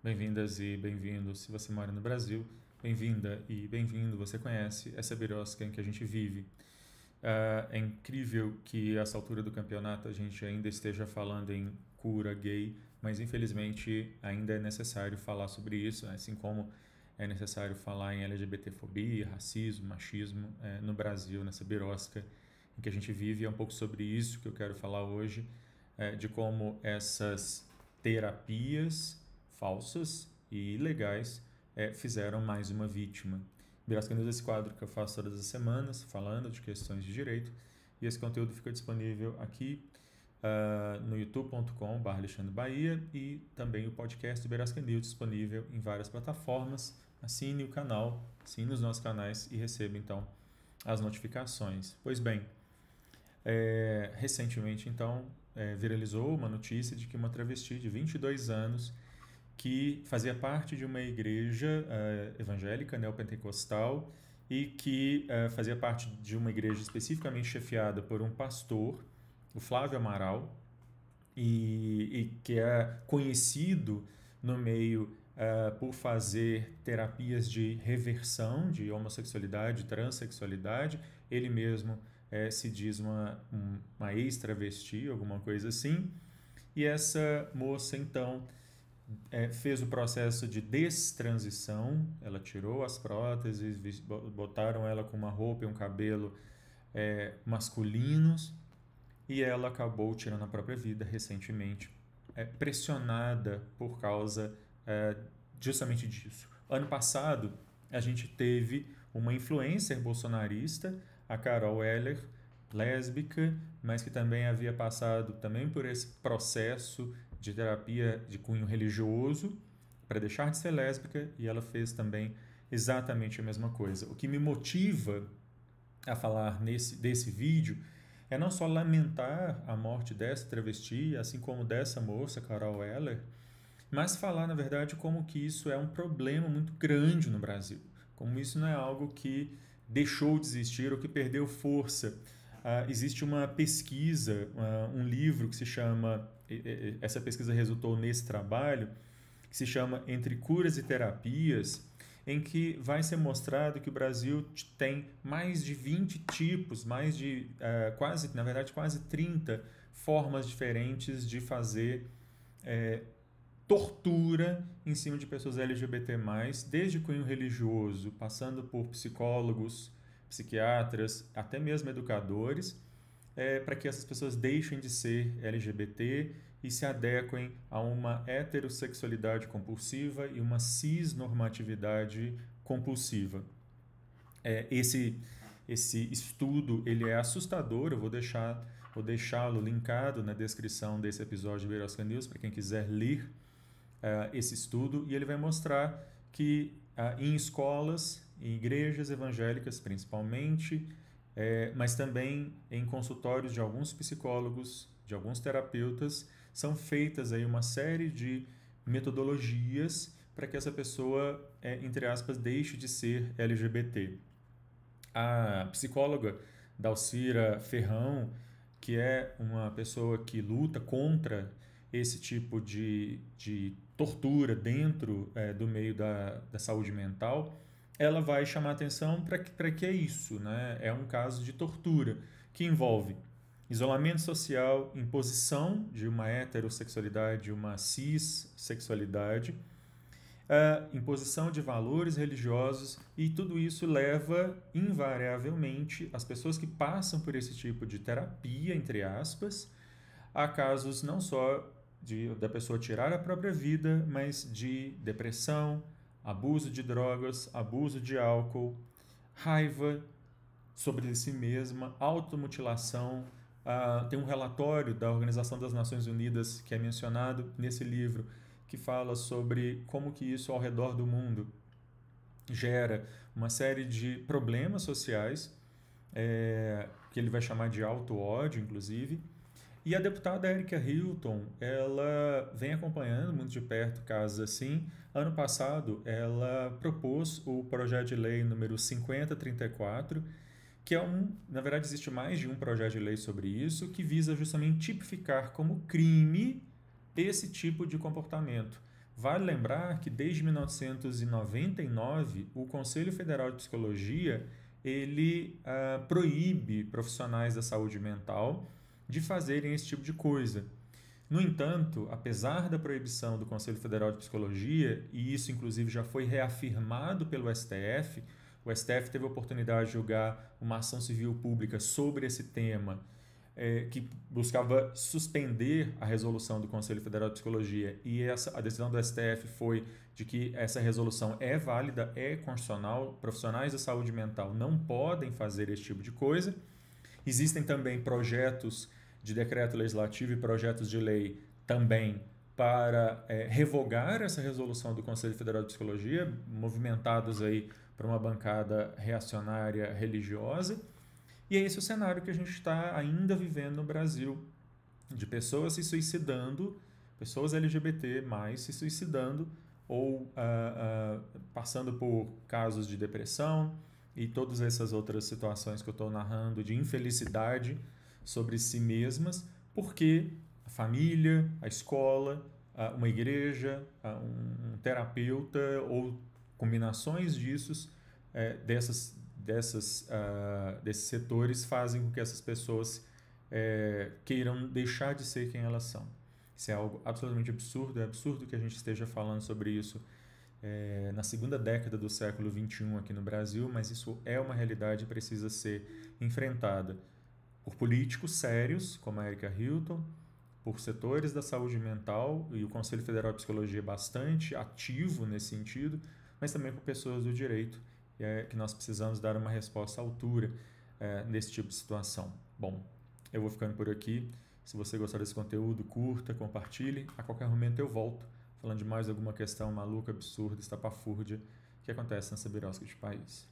Bem-vindas e bem-vindos se você mora no Brasil. Bem-vinda e bem-vindo, você conhece essa birosca em que a gente vive. É incrível que a essa altura do campeonato a gente ainda esteja falando em cura gay, mas infelizmente ainda é necessário falar sobre isso, assim como é necessário falar em LGBTfobia, racismo, machismo no Brasil, nessa birosca em que a gente vive. É um pouco sobre isso que eu quero falar hoje, de como essas terapias falsas e ilegais fizeram mais uma vítima. Birosca News é esse quadro que eu faço todas as semanas, falando de questões de direito, e esse conteúdo fica disponível aqui no youtube.com.br Alexandre Bahia e também o podcast do Birosca News disponível em várias plataformas. Assine o canal, assine os nossos canais e receba então as notificações. Pois bem, recentemente então viralizou uma notícia de que uma travesti de 22 anos que fazia parte de uma igreja evangélica neopentecostal e que fazia parte de uma igreja especificamente chefiada por um pastor, o Flávio Amaral, e que é conhecido no meio por fazer terapias de reversão de homossexualidade, transexualidade. Ele mesmo se diz uma ex-travesti, alguma coisa assim. E essa moça, então, fez o processo de destransição, ela tirou as próteses, botaram ela com uma roupa e um cabelo masculinos, e ela acabou tirando a própria vida recentemente, pressionada por causa justamente disso. Ano passado, a gente teve uma influencer bolsonarista, a Carol Heller, lésbica, mas que também havia passado também por esse processo de terapia de cunho religioso para deixar de ser lésbica, e ela fez também exatamente a mesma coisa. O que me motiva a falar desse vídeo é não só lamentar a morte dessa travesti, assim como dessa moça, Carol Heller, mas falar, na verdade, como que isso é um problema muito grande no Brasil, como isso não é algo que deixou de existir ou que perdeu força. Existe uma pesquisa, um livro que se chama, essa pesquisa resultou nesse trabalho, que se chama Entre Curas e Terapias, em que vai ser mostrado que o Brasil tem mais de 20 tipos, mais de quase, na verdade, quase 30 formas diferentes de fazer tortura em cima de pessoas LGBT+, desde cunho religioso, passando por psicólogos, psiquiatras, até mesmo educadores, para que essas pessoas deixem de ser LGBT e se adequem a uma heterossexualidade compulsiva e uma cisnormatividade compulsiva. Esse estudo ele é assustador, eu vou deixá-lo linkado na descrição desse episódio do Birosca News para quem quiser ler esse estudo, e ele vai mostrar que em escolas, em igrejas evangélicas principalmente, mas também em consultórios de alguns psicólogos, de alguns terapeutas, são feitas aí uma série de metodologias para que essa pessoa, entre aspas, deixe de ser LGBT. A psicóloga Dalcira Ferrão, que é uma pessoa que luta contra esse tipo de tortura dentro do meio da saúde mental, ela vai chamar atenção para que é isso, né? É um caso de tortura que envolve isolamento social, imposição de uma heterossexualidade, uma cissexualidade, imposição de valores religiosos, e tudo isso leva invariavelmente as pessoas que passam por esse tipo de terapia, entre aspas, a casos não só da pessoa tirar a própria vida, mas de depressão, abuso de drogas, abuso de álcool, raiva sobre si mesma, automutilação. Tem um relatório da Organização das Nações Unidas que é mencionado nesse livro, que fala sobre como que isso ao redor do mundo gera uma série de problemas sociais, que ele vai chamar de auto-ódio, inclusive. E a deputada Erika Hilton, ela vem acompanhando muito de perto casos assim. Ano passado, ela propôs o projeto de lei número 5034, que na verdade existe mais de um projeto de lei sobre isso, que visa justamente tipificar como crime esse tipo de comportamento. Vale lembrar que desde 1999 o Conselho Federal de Psicologia ele proíbe profissionais da saúde mental de fazerem esse tipo de coisa. No entanto, apesar da proibição do Conselho Federal de Psicologia, e isso inclusive já foi reafirmado pelo STF, o STF teve a oportunidade de julgar uma ação civil pública sobre esse tema, que buscava suspender a resolução do Conselho Federal de Psicologia, e a decisão do STF foi de que essa resolução é válida, é constitucional, profissionais da saúde mental não podem fazer esse tipo de coisa. Existem também projetos de decreto legislativo e projetos de lei também para revogar essa resolução do Conselho Federal de Psicologia, movimentados aí por uma bancada reacionária religiosa. E é esse o cenário que a gente está ainda vivendo no Brasil, de pessoas se suicidando, pessoas LGBT mais se suicidando ou passando por casos de depressão e todas essas outras situações que eu estou narrando de infelicidade sobre si mesmas, porque a família, a escola, uma igreja, um terapeuta ou combinações desses setores fazem com que essas pessoas queiram deixar de ser quem elas são. Isso é algo absolutamente absurdo, é absurdo que a gente esteja falando sobre isso na segunda década do século XXI aqui no Brasil, mas isso é uma realidade e precisa ser enfrentada por políticos sérios, como a Erika Hilton, por setores da saúde mental, e o Conselho Federal de Psicologia é bastante ativo nesse sentido, mas também por pessoas do direito, que nós precisamos dar uma resposta à altura nesse tipo de situação. Bom, eu vou ficando por aqui. Se você gostar desse conteúdo, curta, compartilhe. A qualquer momento eu volto, falando de mais alguma questão maluca, absurda, estapafúrdia que acontece nessa birosca de país.